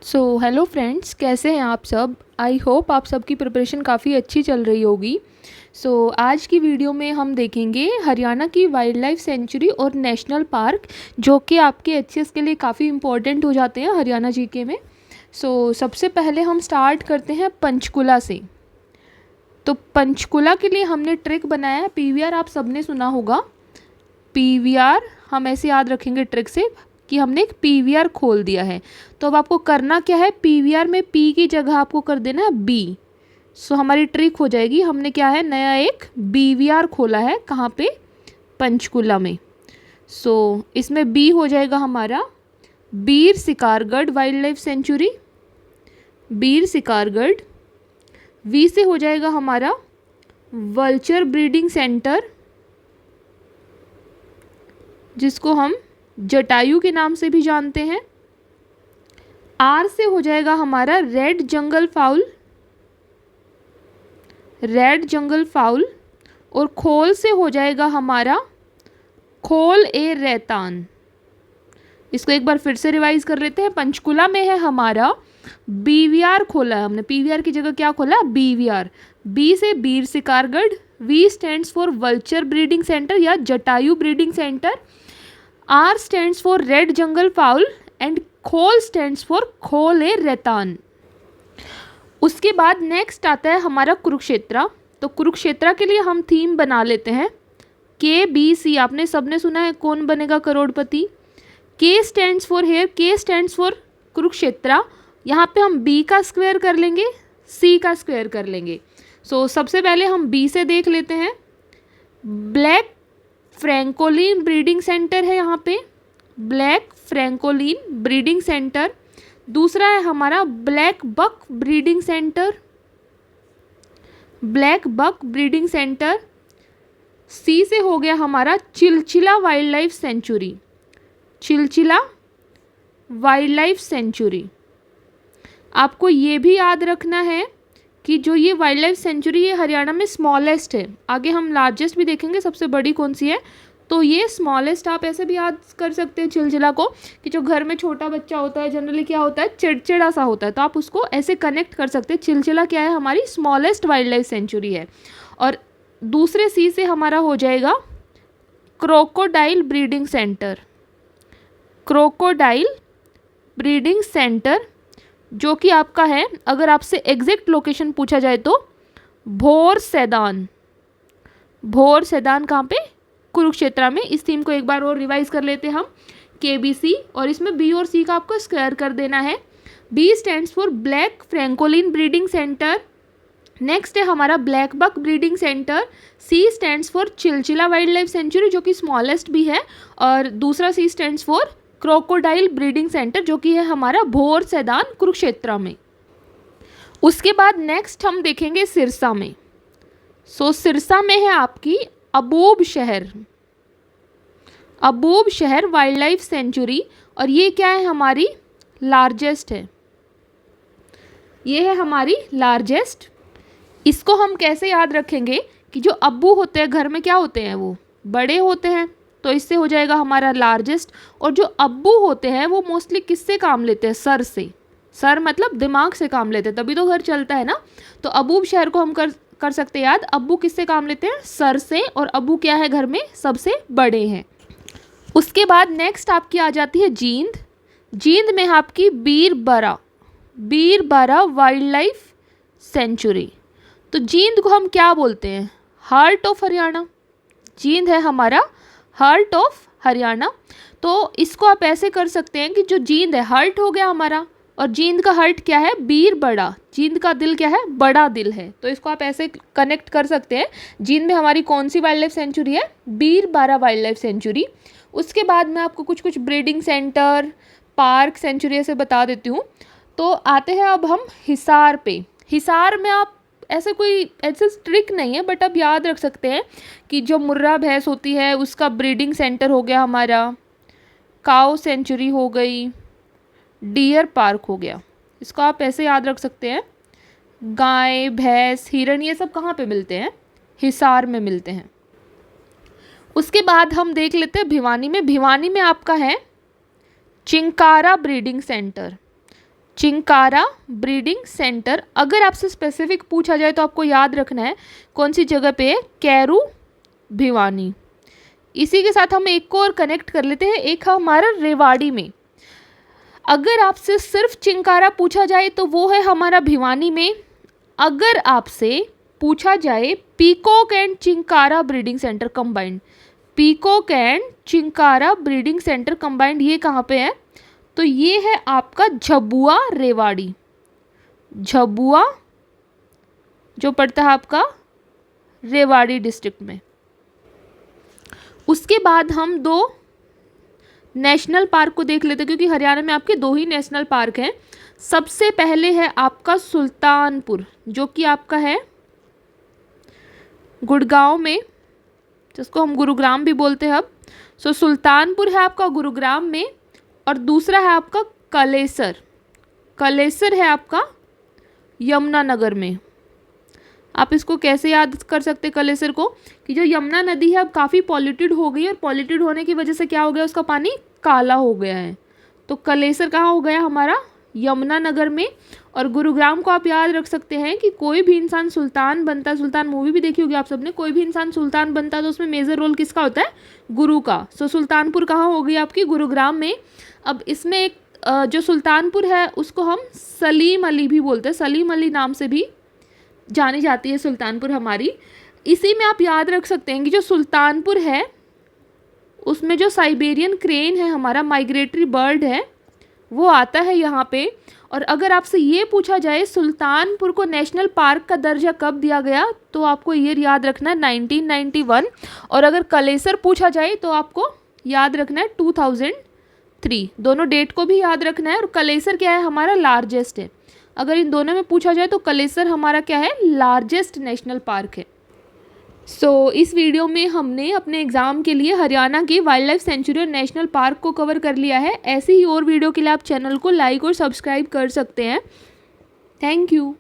Hello friends, कैसे हैं आप सब। आई होप आप सबकी प्रिपरेशन काफ़ी अच्छी चल रही होगी। आज की वीडियो में हम देखेंगे हरियाणा की वाइल्ड लाइफ सेंचुरी और नेशनल पार्क, जो कि आपके एचएस के लिए काफ़ी इंपॉर्टेंट हो जाते हैं हरियाणा जीके में। सबसे पहले हम स्टार्ट करते हैं पंचकुला से। तो पंचकुला के लिए हमने ट्रिक बनाया है पीवीआर, आप सबने सुना होगा। पीवीआर हम ऐसे याद रखेंगे ट्रिक से कि हमने एक पीवीआर खोल दिया है। तो अब आपको करना क्या है, पीवीआर में पी की जगह आपको कर देना है बी। हमारी ट्रिक हो जाएगी, हमने क्या है नया एक बीवीआर खोला है, कहाँ पे, पंचकुला में। इसमें बी हो जाएगा हमारा Bir Shikargarh wildlife sanctuary, Bir Shikargarh. V से हो जाएगा हमारा वल्चर ब्रीडिंग सेंटर, जिसको हम जटायु के नाम से भी जानते हैं। आर से हो जाएगा हमारा red jungle foul, red jungle foul. और खोल से हो जाएगा हमारा खोल ए रैतान। इसको एक बार फिर से रिवाइज कर लेते हैं। पंचकुला में है हमारा बीवीआर खोला है हमने, पीवीआर की जगह क्या खोला, बीवीआर। बी से Bir Shikargarh, V stands for vulture breeding centre या Jatayu breeding centre, R stands for red jungle fowl and Khol stands for Khol e रैतान। उसके बाद नेक्स्ट आता है हमारा कुरुक्षेत्रा। तो कुरुक्षेत्रा के लिए हम थीम बना लेते हैं KBC। आपने सबने सुना है Kaun Banega Crorepati. K stands for here, K stands for Kurukshetra. यहाँ पे हम B का स्क्वायर कर लेंगे, C का स्क्वायर कर लेंगे। सबसे पहले हम B से देख लेते हैं। ब्लैक फ्रैंकोलिन ब्रीडिंग सेंटर है यहाँ पे, ब्लैक फ्रैंकोलिन ब्रीडिंग सेंटर। दूसरा है हमारा black buck breeding centre, black buck breeding centre. C से हो गया हमारा Chilchila wildlife sanctuary, Chilchila wildlife sanctuary. आपको ये भी याद रखना है कि जो ये वाइल्ड लाइफ सेंचुरी है हरियाणा में स्मॉलेस्ट है। आगे हम लार्जेस्ट भी देखेंगे, सबसे बड़ी कौन सी है। तो ये स्मॉलेस्ट आप ऐसे भी याद कर सकते हैं चिलचिला को, कि जो घर में छोटा बच्चा होता है जनरली क्या होता है, चिड़चिड़ा सा होता है, तो आप उसको ऐसे कनेक्ट कर सकते हैं। चिलचिला क्या है, हमारी स्मॉलेस्ट वाइल्ड लाइफ सेंचुरी है। और दूसरे सी से हमारा हो जाएगा crocodile breeding centre, crocodile breeding centre, जो कि आपका है, अगर आपसे एग्जैक्ट लोकेशन पूछा जाए तो भोर सैदान। भोर सैदान कहाँ पे, कुरुक्षेत्र में। इस थीम को एक बार और रिवाइज कर लेते हैं हम, KBC, और इसमें बी और सी का आपको स्क्वायर कर देना है। B stands for black francolin breeding centre. Next है हमारा black buck breeding centre. C stands for Chilchila wildlife sanctuary, जो कि स्मॉलेस्ट भी है। और दूसरा C stands for crocodile breeding centre, जो कि है हमारा भोर सैदान कुरुक्षेत्र में। उसके बाद नेक्स्ट हम देखेंगे सिरसा में। सिरसा में है आपकी अबूब शहर, अबूब शहर वाइल्ड लाइफ सेंचुरी। और ये क्या है, हमारी लार्जेस्ट है, ये है हमारी लार्जेस्ट। इसको हम कैसे याद रखेंगे कि जो अब्बू होते हैं घर में क्या होते हैं, वो बड़े होते हैं, तो इससे हो जाएगा हमारा लार्जेस्ट। और जो अब्बू होते हैं वो मोस्टली किससे काम लेते हैं, सर से। सर मतलब दिमाग से काम लेते हैं, तभी तो घर चलता है ना। तो अबूब शहर को हम कर सकते हैं याद। अब्बू किससे काम लेते हैं, सर से। और अब्बू क्या है, घर में सबसे बड़े हैं। उसके बाद नेक्स्ट आपकी आ जाती है जींद। जींद में आपकी बीरबरा, बीरबरा वाइल्ड लाइफ सेंचुरी। तो जींद को हम क्या बोलते हैं, हार्ट ऑफ हरियाणा। जींद है हमारा हार्ट ऑफ हरियाणा। तो इसको आप ऐसे कर सकते हैं कि जो जींद है, हार्ट हो गया हमारा, और जींद का हार्ट क्या है, बीर बड़ा। जींद का दिल क्या है, बड़ा दिल है। तो इसको आप ऐसे कनेक्ट कर सकते हैं। जींद में हमारी कौन सी वाइल्ड लाइफ सेंचुरी है, बीरबरा वाइल्ड लाइफ सेंचुरी। उसके बाद मैं आपको कुछ कुछ ब्रीडिंग सेंटर, पार्क, सेंचुरी ऐसे बता देती हूँ। तो आते हैं अब हम हिसार पे। हिसार में आप ऐसे कोई ऐसे ट्रिक नहीं है, बट आप याद रख सकते हैं कि जो मुर्रा भैंस होती है उसका ब्रीडिंग सेंटर हो गया हमारा, काऊ सेंचुरी हो गई, डियर पार्क हो गया। इसको आप ऐसे याद रख सकते हैं। गाय, भैंस, हिरण, ये सब कहाँ पे मिलते हैं, हिसार में मिलते हैं। उसके बाद हम देख लेते हैं भिवानी में। भिवानी में आपका है chinkara breeding centre, chinkara breeding centre. अगर आपसे स्पेसिफिक पूछा जाए तो आपको याद रखना है कौन सी जगह पे है, कैरू भिवानी। इसी के साथ हम एक को और कनेक्ट कर लेते हैं, एक है हमारा रेवाड़ी में। अगर आपसे सिर्फ चिंकारा पूछा जाए तो वो है हमारा भिवानी में। अगर आपसे पूछा जाए peacock and chinkara breeding centre combined, peacock and chinkara breeding centre combined, ये कहाँ पे है, तो ये है आपका झबुआ रेवाड़ी। झबुआ जो पड़ता है आपका रेवाड़ी डिस्ट्रिक्ट में। उसके बाद हम 2 नेशनल पार्क को देख लेते हैं, क्योंकि हरियाणा में आपके 2 ही नेशनल पार्क हैं। सबसे पहले है आपका सुल्तानपुर, जो कि आपका है गुड़गांव में, जिसको हम गुरुग्राम भी बोलते हैं अब। सो सुल्तानपुर है आपका गुरुग्राम में, और दूसरा है आपका कलेसर। कलेसर है आपका यमुनानगर में। आप इसको कैसे याद कर सकते हैं कलेसर को, कि जो यमुना नदी है अब काफ़ी पॉल्यूटेड हो गई है, और पॉल्यूटेड होने की वजह से क्या हो गया, उसका पानी काला हो गया है। तो कलेसर कहाँ हो गया हमारा, यमुनानगर में। और गुरुग्राम को आप याद रख सकते हैं कि कोई भी इंसान सुल्तान बनता है, सुल्तान मूवी भी देखी होगी आप सबने, कोई भी इंसान सुल्तान बनता है तो उसमें मेजर रोल किसका होता है, गुरु का। सो सुल्तानपुर कहाँ हो गई आपकी, गुरुग्राम में। अब इसमें एक जो सुल्तानपुर है उसको हम सलीम अली भी बोलते हैं, सलीम अली नाम से भी जानी जाती है सुल्तानपुर हमारी। इसी में आप याद रख सकते हैं कि जो सुल्तानपुर है उसमें जो साइबेरियन क्रेन है हमारा, माइग्रेटरी बर्ड है, वो आता है यहाँ पे। और अगर आपसे ये पूछा जाए सुल्तानपुर को नेशनल पार्क का दर्जा कब दिया गया, तो आपको ईयर याद रखना है 1991। और अगर कलेसर पूछा जाए तो आपको याद रखना है 2003। दोनों डेट को भी याद रखना है। और कलेसर क्या है, हमारा लार्जेस्ट है। अगर इन दोनों में पूछा जाए तो कलेसर हमारा क्या है, लार्जेस्ट नेशनल पार्क है। इस वीडियो में हमने अपने एग्ज़ाम के लिए हरियाणा की वाइल्ड लाइफ सेंचुरी और नेशनल पार्क को कवर कर लिया है। ऐसे ही और वीडियो के लिए आप चैनल को लाइक और सब्सक्राइब कर सकते हैं। Thank you.